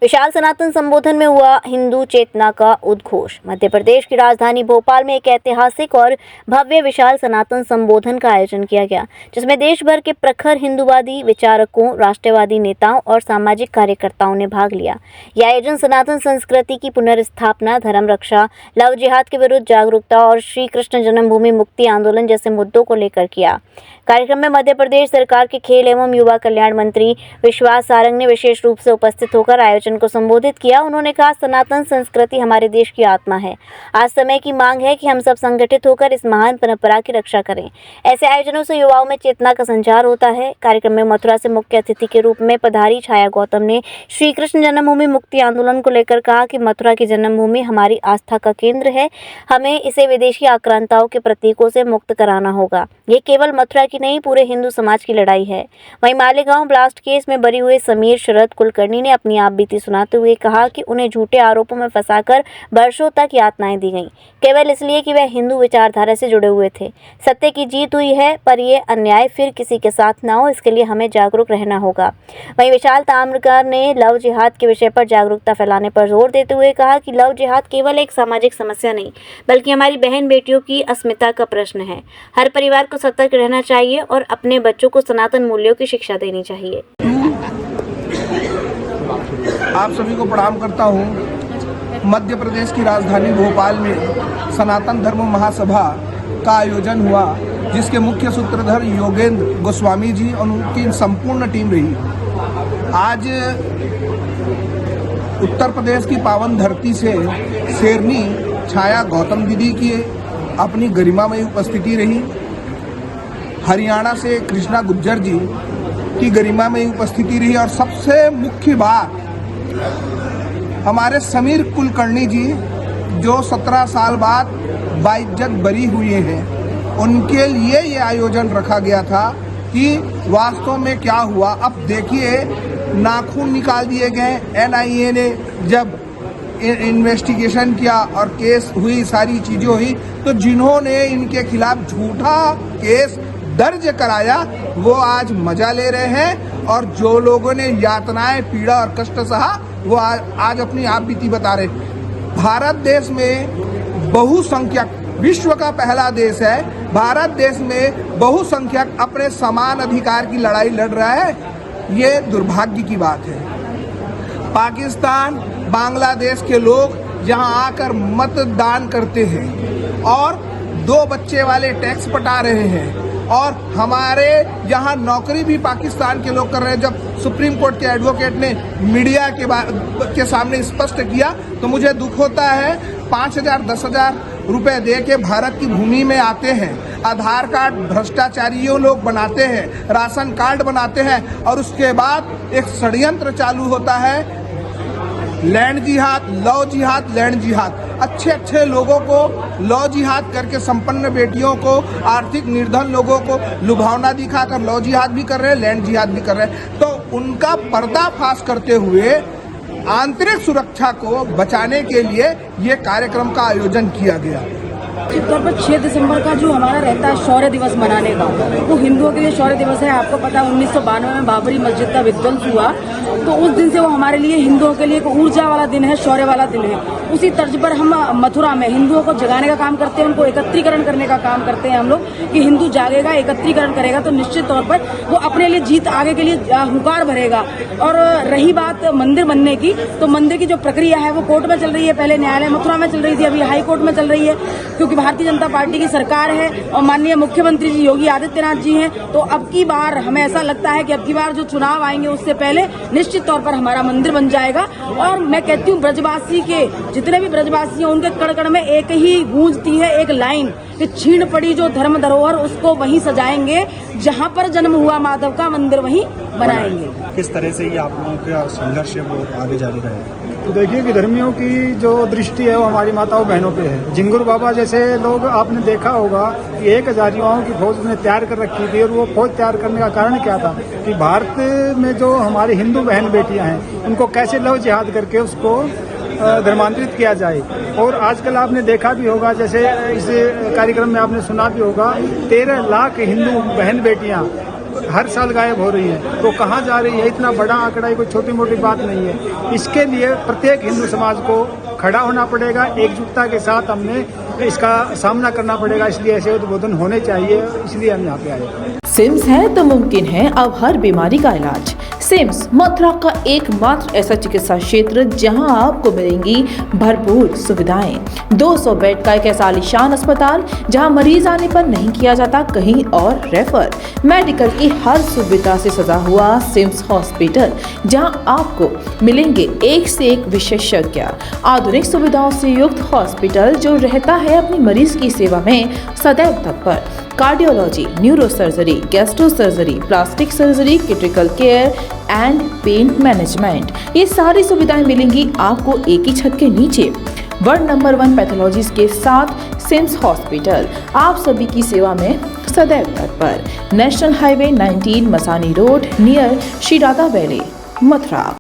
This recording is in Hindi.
विशाल सनातन संबोधन में हुआ हिंदू चेतना का उद्घोष। मध्य प्रदेश की राजधानी भोपाल में एक ऐतिहासिक और भव्य विशाल सनातन संबोधन का आयोजन किया गया, जिसमें देश भर के प्रखर हिंदूवादी विचारकों, राष्ट्रवादी नेताओं और सामाजिक कार्यकर्ताओं ने भाग लिया। यह आयोजन सनातन संस्कृति की पुनर्स्थापना, धर्म रक्षा, लव जिहाद के विरुद्ध जागरूकता और श्री कृष्ण जन्मभूमि मुक्ति आंदोलन जैसे मुद्दों को लेकर किया। कार्यक्रम में मध्य प्रदेश सरकार के खेल एवं युवा कल्याण मंत्री विश्वास सारंग ने विशेष रूप से उपस्थित होकर आयोजन को संबोधित किया। उन्होंने कहा, सनातन संस्कृति हमारे देश की आत्मा है। आज समय की मांग है कि हम सब संगठित होकर इस महान परंपरा की रक्षा करें। ऐसे आयोजनों से युवाओं में चेतना का संचार होता है। कार्यक्रम में मथुरा से मुख्य अतिथि के रूप में पधारी छाया गौतम ने श्री कृष्ण जन्मभूमि मुक्ति आंदोलन को लेकर कहा कि मथुरा की जन्मभूमि हमारी आस्था का केंद्र है। हमें इसे विदेशी आक्रांताओं के प्रतीकों से मुक्त कराना होगा। ये केवल मथुरा की नहीं, पूरे हिंदू समाज की लड़ाई है। वहीं मालेगांव ब्लास्ट केस में बरी हुए समीर शरद कुलकर्णी ने अपनी आप बीती सुनाते हुए कहा कि उन्हें झूठे आरोपों में फंसाकर वर्षों तक यातनाएं दी गईं, केवल इसलिए कि वह हिंदू विचारधारा से जुड़े हुए थे। सत्य की जीत हुई है, पर यह अन्याय फिर किसी के साथ ना हो, इसके लिए हमें जागरूक रहना होगा। वहीं विशाल ताम्रकार ने लव जिहाद के विषय पर जागरूकता फैलाने पर जोर देते हुए कहा कि लव जिहाद केवल एक सामाजिक समस्या नहीं, बल्कि हमारी बहन बेटियों की अस्मिता का प्रश्न है। हर परिवार को सतर्क रहना चाहिए और अपने बच्चों को सनातन मूल्यों की शिक्षा देनी चाहिए। आप सभी को प्रणाम करता हूँ। मध्य प्रदेश की राजधानी भोपाल में सनातन धर्म महासभा का आयोजन हुआ, जिसके मुख्य सूत्रधर योगेंद्र गोस्वामी जी और उनकी संपूर्ण टीम रही। आज उत्तर प्रदेश की पावन धरती से शेरनी छाया गौतम दीदी की अपनी गरिमामयी उपस्थिति रही। हरियाणा से कृष्णा गुज्जर जी की गरिमामयी उपस्थिति रही और सबसे मुख्य बात हमारे समीर कुलकर्णी जी, जो 17 साल बाद बाइज्जत बरी हुए हैं, उनके लिए ये आयोजन रखा गया था कि वास्तव में क्या हुआ। अब देखिए, नाखून निकाल दिए गए। एनआईए ने जब इन्वेस्टिगेशन किया और केस हुई, सारी चीजें हुई, तो जिन्होंने इनके खिलाफ झूठा केस दर्ज कराया वो आज मजा ले रहे हैं, और जो लोगों ने यातनाएं, पीड़ा और कष्ट सहा वो आज अपनी आप बीती बता रहे। भारत देश में बहुसंख्यक, विश्व का पहला देश है, भारत देश में बहुसंख्यक अपने समान अधिकार की लड़ाई लड़ रहा है। ये दुर्भाग्य की बात है। पाकिस्तान, बांग्लादेश के लोग यहाँ आकर मतदान करते हैं और 2 बच्चे वाले टैक्स पटा रहे हैं, और हमारे यहाँ नौकरी भी पाकिस्तान के लोग कर रहे हैं। जब सुप्रीम कोर्ट के एडवोकेट ने मीडिया के सामने स्पष्ट किया तो मुझे दुख होता है। 5,000 10,000 रुपए दे के भारत की भूमि में आते हैं, आधार कार्ड भ्रष्टाचारियों लोग बनाते हैं, राशन कार्ड बनाते हैं, और उसके बाद एक षड्यंत्र चालू होता है, लैंड जिहाद, लव जिहाद, लैंड जिहाद। अच्छे लोगों को लव जिहाद करके, संपन्न बेटियों को, आर्थिक निर्धन लोगों को लुभावना दिखाकर लव जिहाद भी कर रहे हैं, लैंड जिहाद भी कर रहे हैं। तो उनका पर्दाफाश करते हुए आंतरिक सुरक्षा को बचाने के लिए ये कार्यक्रम का आयोजन किया गया। निश्चित तौर पर 6 दिसंबर का जो हमारा रहता है शौर्य दिवस मनाने का, वो हिंदुओं के लिए शौर्य दिवस है। आपको पता है 1992 में बाबरी मस्जिद का विध्वंस हुआ, तो उस दिन से वो हमारे लिए, हिंदुओं के लिए एक ऊर्जा वाला दिन है, शौर्य वाला दिन है। उसी तर्ज पर हम मथुरा में हिंदुओं को जगाने का काम करते हैं, उनको एकत्रीकरण करने का काम करते हैं हम लोग, कि हिंदू जागेगा, एकत्रीकरण करेगा तो निश्चित तौर पर वो अपने लिए जीत, आगे के लिए हुंकार भरेगा। और रही बात मंदिर बनने की, तो मंदिर की जो प्रक्रिया है वो कोर्ट में चल रही है। पहले न्यायालय मथुरा में चल रही थी, अभी हाई कोर्ट में चल रही है, क्योंकि भारतीय जनता पार्टी की सरकार है और माननीय मुख्यमंत्री जी योगी आदित्यनाथ जी हैं। तो अब की बार हमें ऐसा लगता है कि अब की बार जो चुनाव आएंगे उससे पहले निश्चित तौर पर हमारा मंदिर बन जाएगा। और मैं कहती हूँ, ब्रजवासी के जितने भी ब्रजवासी हैं, उनके कण कण में एक ही गूंजती है एक लाइन कि छीन पड़ी जो धर्म धरोहर, उसको वहीं सजाएंगे, जहाँ पर जन्म हुआ माधव का मंदिर वहीं बनाएंगे। किस तरह से ये आप लोगों का संघर्ष है वो आगे जारी रहेगा? तो देखिए कि धर्मियों की जो दृष्टि है वो हमारी माताओं बहनों पे है। झिंगुर बाबा जैसे लोग आपने देखा होगा कि 1000 युवाओं की फौज ने तैयार कर रखी थी, और वो फौज तैयार करने का कारण क्या था कि भारत में जो हमारी हिंदू बहन बेटियां हैं उनको कैसे लव जिहाद करके उसको धर्मांतरित किया जाए। और आजकल आपने देखा भी होगा, जैसे इस कार्यक्रम में आपने सुना भी होगा, 13 लाख हिंदू बहन बेटियां हर साल गायब हो रही हैं, तो कहाँ जा रही है? इतना बड़ा आंकड़ा है, कोई छोटी मोटी बात नहीं है। इसके लिए प्रत्येक हिंदू समाज को खड़ा होना पड़ेगा, एकजुटता के साथ हमने इसका सामना करना पड़ेगा। इसलिए ऐसे उद्बोधन होने चाहिए, इसलिए हम यहाँ पे आए। सिम्स है तो मुमकिन है अब हर बीमारी का इलाज। सिम्स मथुरा का एकमात्र ऐसा चिकित्सा क्षेत्र जहां आपको मिलेंगी भरपूर सुविधाएं। 200 बेड का एक ऐसा आलीशान अस्पताल जहां मरीज आने पर नहीं किया जाता कहीं और रेफर। मेडिकल की हर सुविधा से सजा हुआ सिम्स हॉस्पिटल जहां आपको मिलेंगे एक से एक विशेषज्ञ। आधुनिक सुविधाओं से युक्त हॉस्पिटल जो रहता है अपनी मरीज की सेवा में सदैव तत्पर। Cardiology, neurosurgery, gastro surgery, plastic surgery, critical care and pain management, ये सारी सुविधाएं मिलेंगी आपको एक ही छत के नीचे। वर्ल्ड नंबर 1 पैथोलॉजीज के साथ सिम्स हॉस्पिटल आप सभी की सेवा में सदैव तत्पर। National highway 19 Masani road near Shri Radha valley, Mathura.